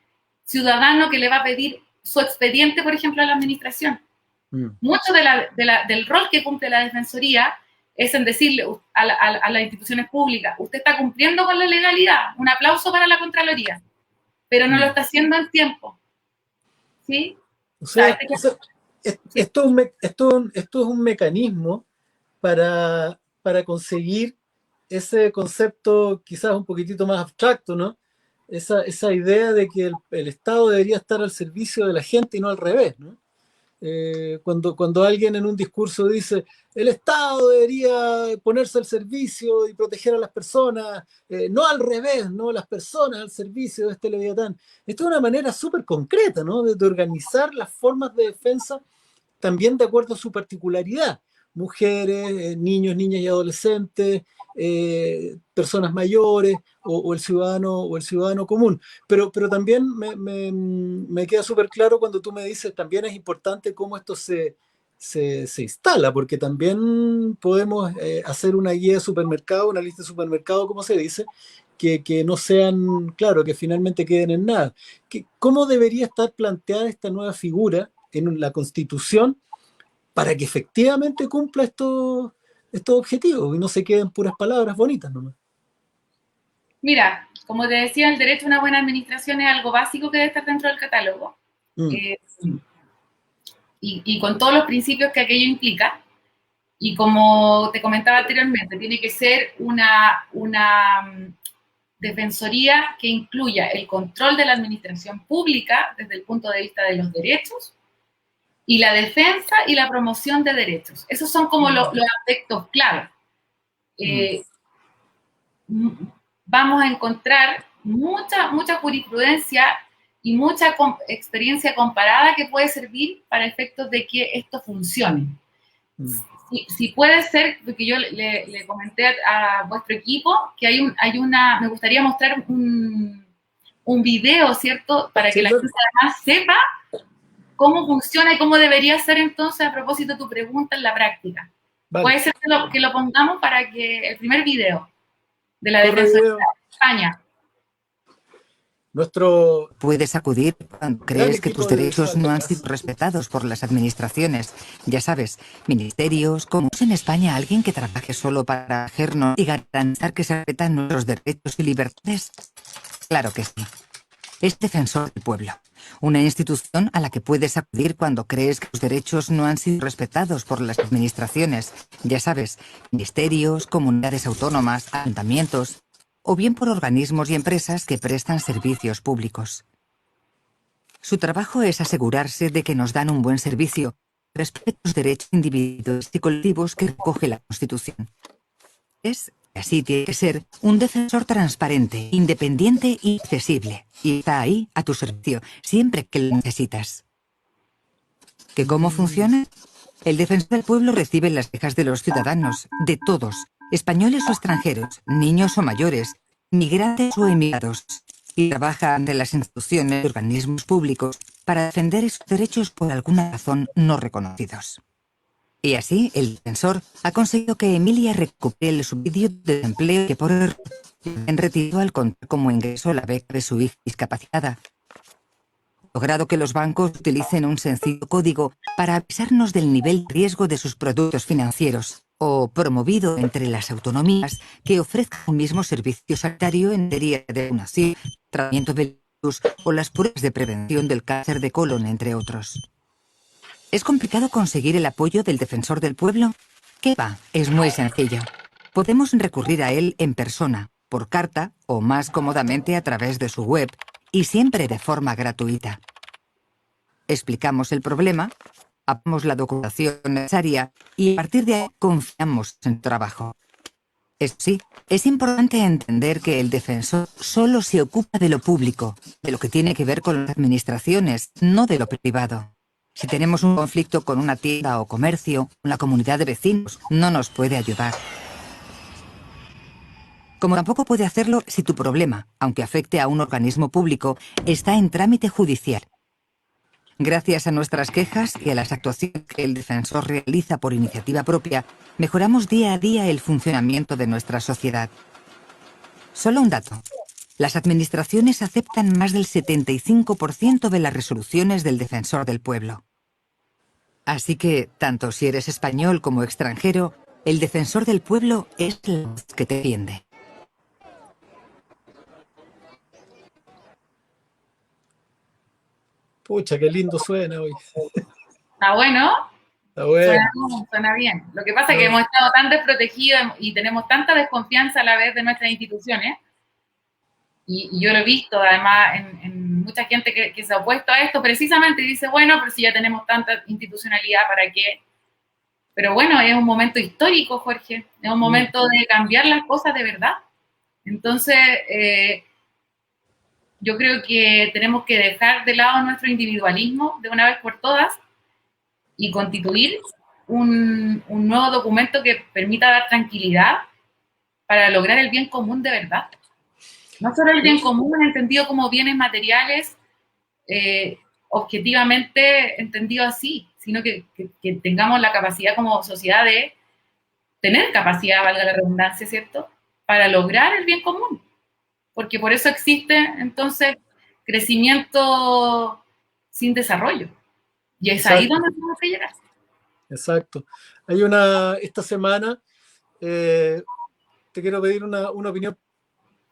ciudadano que le va a pedir su expediente, por ejemplo, a la administración. Mucho del rol que cumple la Defensoría es en decirle a las instituciones públicas, usted está cumpliendo con la legalidad, un aplauso para la Contraloría, pero no lo está haciendo en tiempo. ¿Sí? O sea, esto es un mecanismo para conseguir ese concepto quizás un poquitito más abstracto, ¿no? Esa idea de que el Estado debería estar al servicio de la gente y no al revés, ¿no? Cuando alguien en un discurso dice el Estado debería ponerse al servicio y proteger a las personas, no al revés, no las personas al servicio de este Leviatán. Esto es una manera súper concreta, ¿no? de organizar las formas de defensa también de acuerdo a su particularidad. Mujeres, niños, niñas y adolescentes, personas mayores o el ciudadano común. Pero también me queda súper claro cuando tú me dices, también es importante cómo esto se instala, porque también podemos hacer una guía de supermercado, una lista de supermercado, como se dice, que no sean, claro, que finalmente queden en nada. ¿Cómo debería estar planteada esta nueva figura en la Constitución para que efectivamente cumpla estos objetivos y no se queden puras palabras bonitas nomás? Mira, como te decía, el derecho a una buena administración es algo básico que debe estar dentro del catálogo. Y con todos los principios que aquello implica. Y como te comentaba anteriormente, tiene que ser una defensoría que incluya el control de la administración pública desde el punto de vista de los derechos y la defensa y la promoción de derechos. Esos son como los aspectos clave. Vamos a encontrar mucha jurisprudencia y mucha experiencia comparada que puede servir para efectos de que esto funcione. Si puede ser, porque yo le comenté a vuestro equipo que me gustaría mostrar un un video, ¿cierto? Para que la gente además sepa cómo funciona y cómo debería ser entonces, a propósito de tu pregunta, en la práctica. Vale. Puede ser que lo pongamos para que el primer video de la Defensoría de España. Puedes acudir cuando crees que tus derechos no han sido respetados por las administraciones. Ya sabes, ministerios, como es en España alguien que trabaje solo para ejercernos y garantizar que se respetan nuestros derechos y libertades. Claro que sí. Es Defensor del Pueblo, una institución a la que puedes acudir cuando crees que tus derechos no han sido respetados por las administraciones. Ya sabes, ministerios, comunidades autónomas, ayuntamientos, o bien por organismos y empresas que prestan servicios públicos. Su trabajo es asegurarse de que nos dan un buen servicio, respeta los derechos individuales y colectivos que recoge la Constitución. Así tiene que ser, un defensor transparente, independiente y accesible. Y está ahí, a tu servicio, siempre que lo necesitas. ¿Que cómo funciona? El Defensor del Pueblo recibe las quejas de los ciudadanos, de todos, españoles o extranjeros, niños o mayores, migrantes o emigrados, y trabaja ante las instituciones y organismos públicos para defender esos derechos por alguna razón no reconocidos. Y así, el defensor ha conseguido que Emilia recupere el subsidio de desempleo que por error le han retirado al contar como ingreso la beca de su hija discapacitada. Ha logrado que los bancos utilicen un sencillo código para avisarnos del nivel de riesgo de sus productos financieros, o promovido entre las autonomías que ofrezcan un mismo servicio sanitario en materia de vacunación, tratamiento del virus o las pruebas de prevención del cáncer de colon, entre otros. ¿Es complicado conseguir el apoyo del Defensor del Pueblo? ¿Qué va? Es muy sencillo. Podemos recurrir a él en persona, por carta o más cómodamente a través de su web, y siempre de forma gratuita. Explicamos el problema, hacemos la documentación necesaria y a partir de ahí confiamos en su trabajo. Eso sí, es importante entender que el defensor solo se ocupa de lo público, de lo que tiene que ver con las administraciones, no de lo privado. Si tenemos un conflicto con una tienda o comercio, una comunidad de vecinos, no nos puede ayudar. Como tampoco puede hacerlo si tu problema, aunque afecte a un organismo público, está en trámite judicial. Gracias a nuestras quejas y a las actuaciones que el defensor realiza por iniciativa propia, mejoramos día a día el funcionamiento de nuestra sociedad. Solo un dato. Las administraciones aceptan más del 75% de las resoluciones del Defensor del Pueblo. Así que, tanto si eres español como extranjero, el Defensor del Pueblo es la voz que te defiende. Pucha, qué lindo suena hoy. ¿Está bueno? Está bueno. Suena bien. Lo que pasa es que hemos estado tan desprotegidos y tenemos tanta desconfianza a la vez de nuestras instituciones, y yo lo he visto además en mucha gente que se ha opuesto a esto precisamente y dice, bueno, pero si ya tenemos tanta institucionalidad, ¿para qué? Pero bueno, es un momento histórico, Jorge, es un momento de cambiar las cosas de verdad. Entonces, yo creo que tenemos que dejar de lado nuestro individualismo de una vez por todas y constituir un nuevo documento que permita dar tranquilidad para lograr el bien común de verdad. No solo el bien común entendido como bienes materiales, objetivamente entendido así, sino que tengamos la capacidad como sociedad de tener capacidad, valga la redundancia, ¿cierto?, para lograr el bien común. Porque por eso existe, entonces, crecimiento sin desarrollo. Y es ahí donde tenemos que llegar. Exacto. Esta semana, te quiero pedir una opinión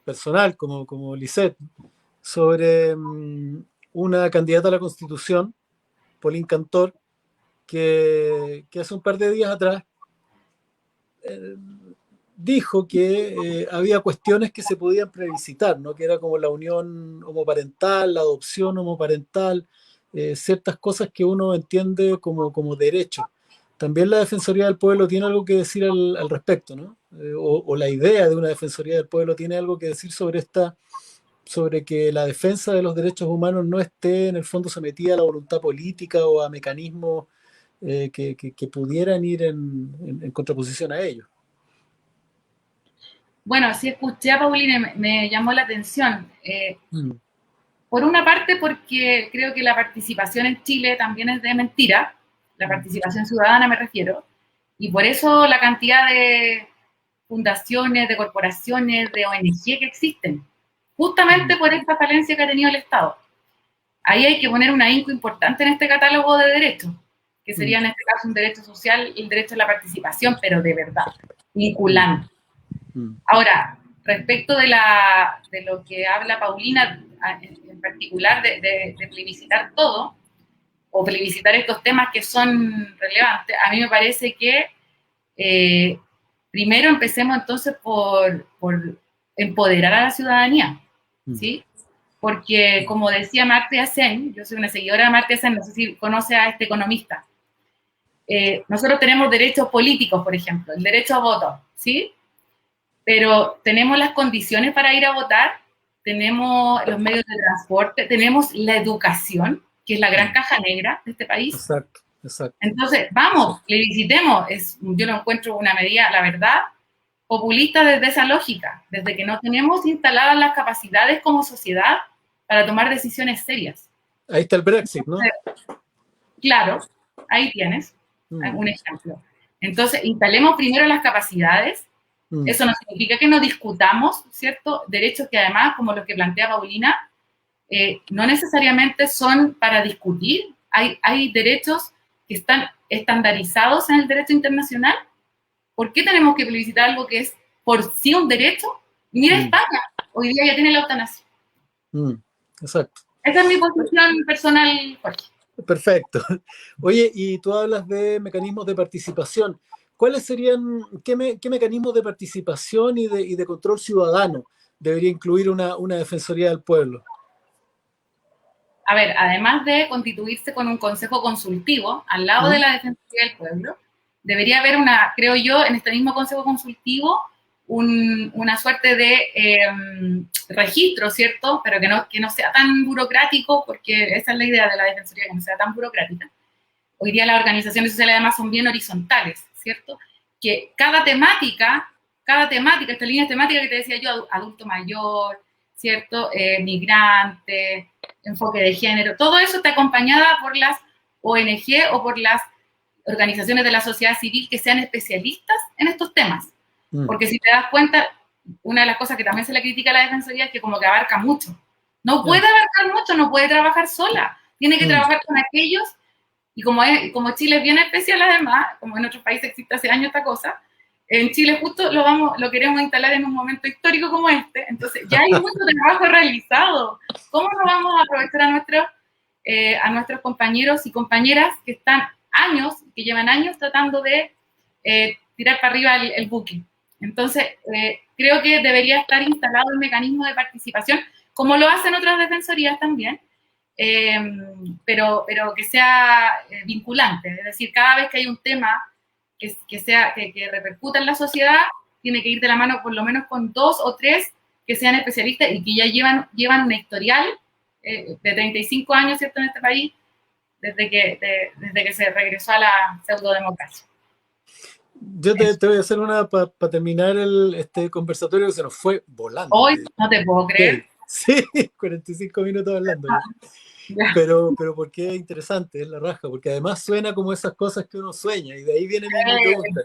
personal, como Lisette, sobre una candidata a la Constitución, Pauline Cantor, que hace un par de días atrás dijo que había cuestiones que se podían plebiscitar, ¿no? Que era como la unión homoparental, la adopción homoparental, ciertas cosas que uno entiende como derechos. También la Defensoría del Pueblo tiene algo que decir al respecto, ¿no? O la idea de una Defensoría del Pueblo tiene algo que decir sobre que la defensa de los derechos humanos no esté en el fondo sometida a la voluntad política o a mecanismos que pudieran ir en contraposición a ellos. Bueno, sí escuché a Paulina, me llamó la atención. Por una parte, porque creo que la participación en Chile también es de mentira, la participación ciudadana me refiero, y por eso la cantidad de fundaciones, de corporaciones, de ONG que existen, justamente por esta falencia que ha tenido el Estado. Ahí hay que poner un ahínco importante en este catálogo de derechos, que sería en este caso un derecho social, el derecho a la participación, pero de verdad, vinculante. Ahora, respecto de lo que habla Paulina, en particular de plebiscitar todo, o plebiscitar estos temas que son relevantes, a mí me parece que primero empecemos entonces por empoderar a la ciudadanía, ¿sí? Porque, como decía Amartya Sen, yo soy una seguidora de Amartya Sen, no sé si conoce a este economista, nosotros tenemos derechos políticos, por ejemplo, el derecho a voto, ¿sí? Pero tenemos las condiciones para ir a votar, tenemos los medios de transporte, tenemos la educación, que es la gran caja negra de este país. Exacto, exacto. Entonces, vamos, plebiscitemos. Yo no encuentro una medida, la verdad, populista desde esa lógica, desde que no tenemos instaladas las capacidades como sociedad para tomar decisiones serias. Ahí está el Brexit, ¿no? Claro, ahí tienes un ejemplo. Entonces, instalemos primero las capacidades. Eso no significa que no discutamos, ¿cierto? Derechos que además, como los que plantea Paulina, no necesariamente son para discutir. Hay derechos que están estandarizados en el derecho internacional. ¿Por qué tenemos que plebiscitar algo que es por sí un derecho? Mira España, hoy día ya tiene la eutanasia. Exacto. Esa es mi posición personal, Jorge. Perfecto. Oye, y tú hablas de mecanismos de participación. ¿Cuáles serían, qué mecanismos de participación y de control ciudadano debería incluir una Defensoría del Pueblo? A ver, además de constituirse con un consejo consultivo al lado de la Defensoría del Pueblo, debería haber creo yo, en este mismo consejo consultivo, una suerte de registro, ¿cierto? Pero que no sea tan burocrático, porque esa es la idea de la Defensoría, que no sea tan burocrática. Hoy día las organizaciones sociales además son bien horizontales, ¿cierto? Que cada temática, estas líneas temáticas que te decía yo, adulto mayor, ¿cierto? Migrante, enfoque de género, todo eso está acompañada por las ONG o por las organizaciones de la sociedad civil que sean especialistas en estos temas. Porque si te das cuenta, una de las cosas que también se le critica a la Defensoría es que como que abarca mucho. No puede abarcar mucho, no puede trabajar sola. Tiene que trabajar con aquellos, y como Chile es bien especial además, como en otros países existe hace años esta cosa, en Chile justo lo queremos instalar en un momento histórico como este, entonces ya hay mucho trabajo realizado. ¿Cómo no vamos a aprovechar a nuestros compañeros y compañeras que llevan años tratando de tirar para arriba el buque? Entonces, creo que debería estar instalado el mecanismo de participación, como lo hacen otras defensorías también, pero que sea vinculante. Es decir, cada vez que hay un tema que repercuta en la sociedad, tiene que ir de la mano por lo menos con 2 o 3 que sean especialistas y que ya llevan un historial de 35 años, ¿cierto?, en este país, desde que se regresó a la pseudodemocracia. Yo te voy a hacer una para terminar este conversatorio que se nos fue volando. Hoy no te puedo creer. Sí, 45 minutos hablando. Pero porque es interesante, es la raja, porque además suena como esas cosas que uno sueña, y de ahí viene mi pregunta,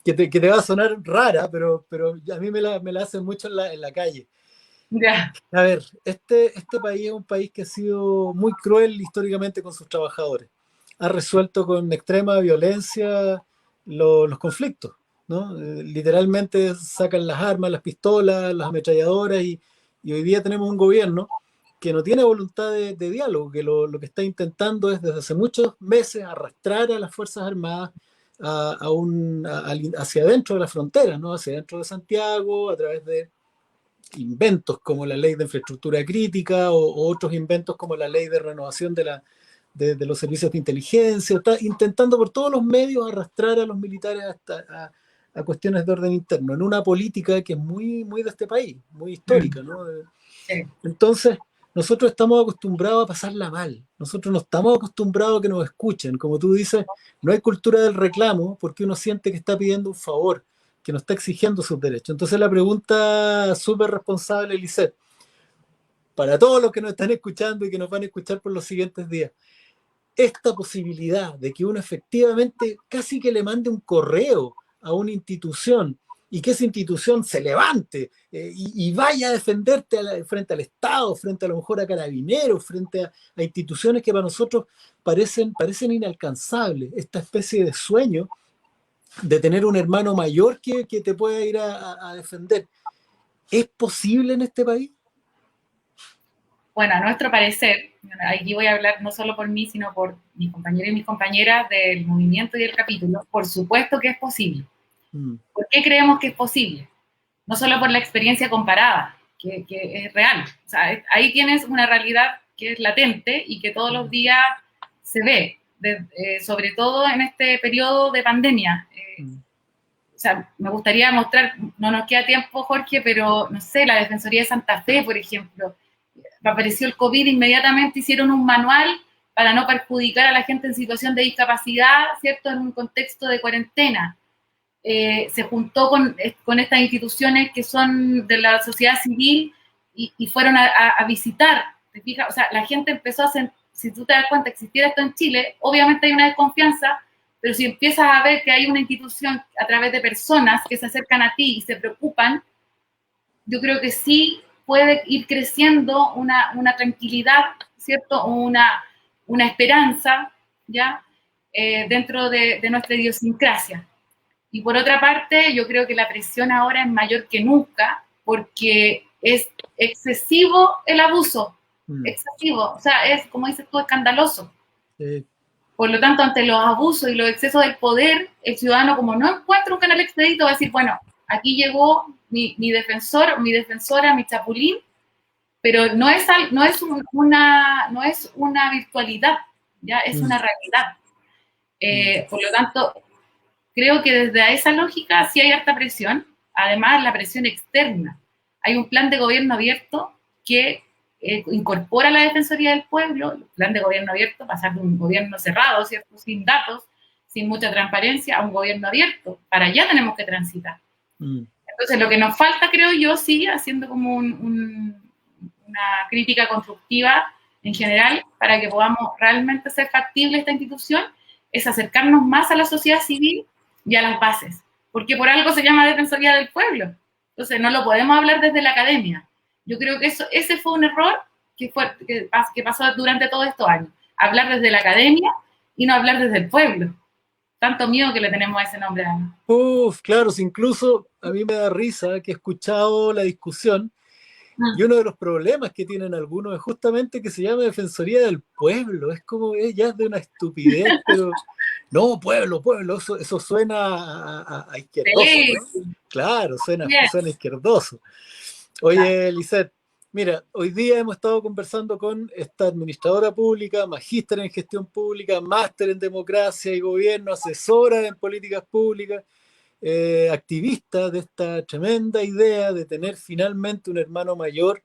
que te va a sonar rara, pero a mí me la hacen mucho en la calle. A ver, este país es un país que ha sido muy cruel históricamente con sus trabajadores. Ha resuelto con extrema violencia los conflictos, ¿no? Literalmente sacan las armas, las pistolas, las ametralladoras, y hoy día tenemos un gobierno que no tiene voluntad de diálogo, que lo que está intentando es desde hace muchos meses arrastrar a las Fuerzas Armadas hacia adentro de la frontera, ¿no? Hacia adentro de Santiago, a través de inventos como la ley de infraestructura crítica o otros inventos como la ley de renovación de los servicios de inteligencia. Está intentando por todos los medios arrastrar a los militares a cuestiones de orden interno, en una política que es muy, muy de este país, muy histórica, ¿no? Entonces, nosotros estamos acostumbrados a pasarla mal. Nosotros no estamos acostumbrados a que nos escuchen. Como tú dices, no hay cultura del reclamo porque uno siente que está pidiendo un favor, que no está exigiendo sus derechos. Entonces la pregunta súper responsable, Lisette, para todos los que nos están escuchando y que nos van a escuchar por los siguientes días. Esta posibilidad de que uno efectivamente casi que le mande un correo a una institución y que esa institución se levante y vaya a defenderte frente al Estado, frente a lo mejor a carabineros, frente a instituciones que para nosotros parecen inalcanzables, esta especie de sueño de tener un hermano mayor que te pueda ir a defender. ¿Es posible en este país? Bueno, a nuestro parecer, aquí voy a hablar no solo por mí, sino por mis compañeros y mis compañeras del movimiento y del capítulo, por supuesto que es posible. ¿Por qué creemos que es posible? No solo por la experiencia comparada, que es real. O sea, ahí tienes una realidad que es latente y que todos los días se ve, sobre todo en este periodo de pandemia. O sea, me gustaría mostrar, no nos queda tiempo, Jorge, pero no sé, la Defensoría de Santa Fe, por ejemplo, apareció el COVID, inmediatamente hicieron un manual para no perjudicar a la gente en situación de discapacidad, ¿cierto?, en un contexto de cuarentena. Se juntó con estas instituciones que son de la sociedad civil y fueron a visitar, ¿te fijas? O sea, la gente empezó a sentir, si tú te das cuenta, existiera esto en Chile, obviamente hay una desconfianza, pero si empiezas a ver que hay una institución a través de personas que se acercan a ti y se preocupan, yo creo que sí puede ir creciendo una tranquilidad, ¿cierto? Una esperanza, ¿ya? Dentro de nuestra idiosincrasia. Y por otra parte, yo creo que la presión ahora es mayor que nunca, porque es excesivo el abuso, excesivo, o sea, es, como dices tú, escandaloso. Sí. Por lo tanto, ante los abusos y los excesos del poder, el ciudadano, como no encuentra un canal expedito, va a decir, bueno, aquí llegó mi defensor, mi defensora, mi chapulín, pero no es una virtualidad, ya es una realidad. Por lo tanto, creo que desde esa lógica sí hay harta presión, además la presión externa. Hay un plan de gobierno abierto que incorpora la Defensoría del Pueblo, el plan de gobierno abierto, pasar de un gobierno cerrado, ¿cierto?, sin datos, sin mucha transparencia, a un gobierno abierto. Para allá tenemos que transitar. Entonces, lo que nos falta, creo yo, sí, haciendo como una crítica constructiva en general, para que podamos realmente ser factible esta institución, es acercarnos más a la sociedad civil y a las bases, porque por algo se llama Defensoría del Pueblo. Entonces, no lo podemos hablar desde la academia. Yo creo que ese fue un error que pasó durante todos estos años. Hablar desde la academia y no hablar desde el pueblo. Tanto miedo que le tenemos a ese nombre. Claro, incluso a mí me da risa que he escuchado la discusión y uno de los problemas que tienen algunos es justamente que se llama Defensoría del Pueblo. Es como, ya es de una estupidez, pero no, pueblo, eso suena a izquierdoso, ¿no? Claro, suena izquierdoso. Oye, Lisette, mira, hoy día hemos estado conversando con esta administradora pública, magíster en gestión pública, máster en democracia y gobierno, asesora en políticas públicas, activista de esta tremenda idea de tener finalmente un hermano mayor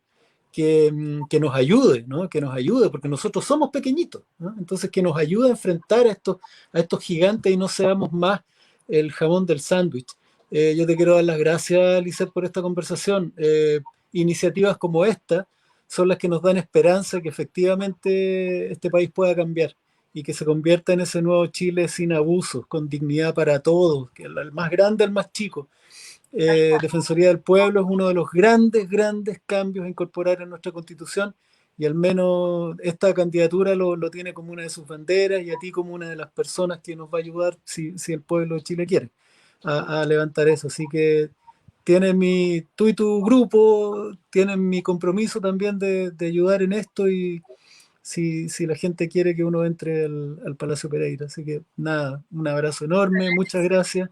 que nos ayude, ¿no? Que nos ayude, porque nosotros somos pequeñitos, ¿no? Entonces que nos ayude a enfrentar a estos gigantes y no seamos más el jamón del sándwich. Yo te quiero dar las gracias, Lisette, por esta conversación. Iniciativas como esta son las que nos dan esperanza que efectivamente este país pueda cambiar y que se convierta en ese nuevo Chile sin abusos, con dignidad para todos, que el más grande, el más chico. Defensoría del Pueblo es uno de los grandes cambios a incorporar en nuestra Constitución, y al menos esta candidatura lo tiene como una de sus banderas, y a ti como una de las personas que nos va a ayudar, si el pueblo de Chile quiere, a levantar eso. Así que tú y tu grupo tienen mi compromiso también de ayudar en esto, y si la gente quiere que uno entre al Palacio Pereira. Así que nada, un abrazo enorme, muchas gracias.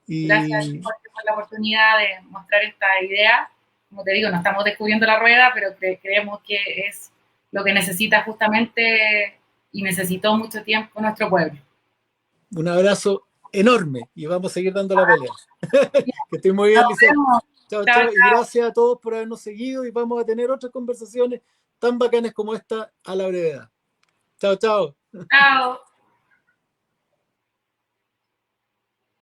Gracias por la oportunidad de mostrar esta idea. Como te digo, no estamos descubriendo la rueda, pero creemos que es lo que necesita justamente y necesitó mucho tiempo nuestro pueblo. Un abrazo enorme y vamos a seguir dando la pelea. Que estés muy bien, Lisette. Chao. Y gracias a todos por habernos seguido, y vamos a tener otras conversaciones tan bacanas como esta a la brevedad. Chao. Chao.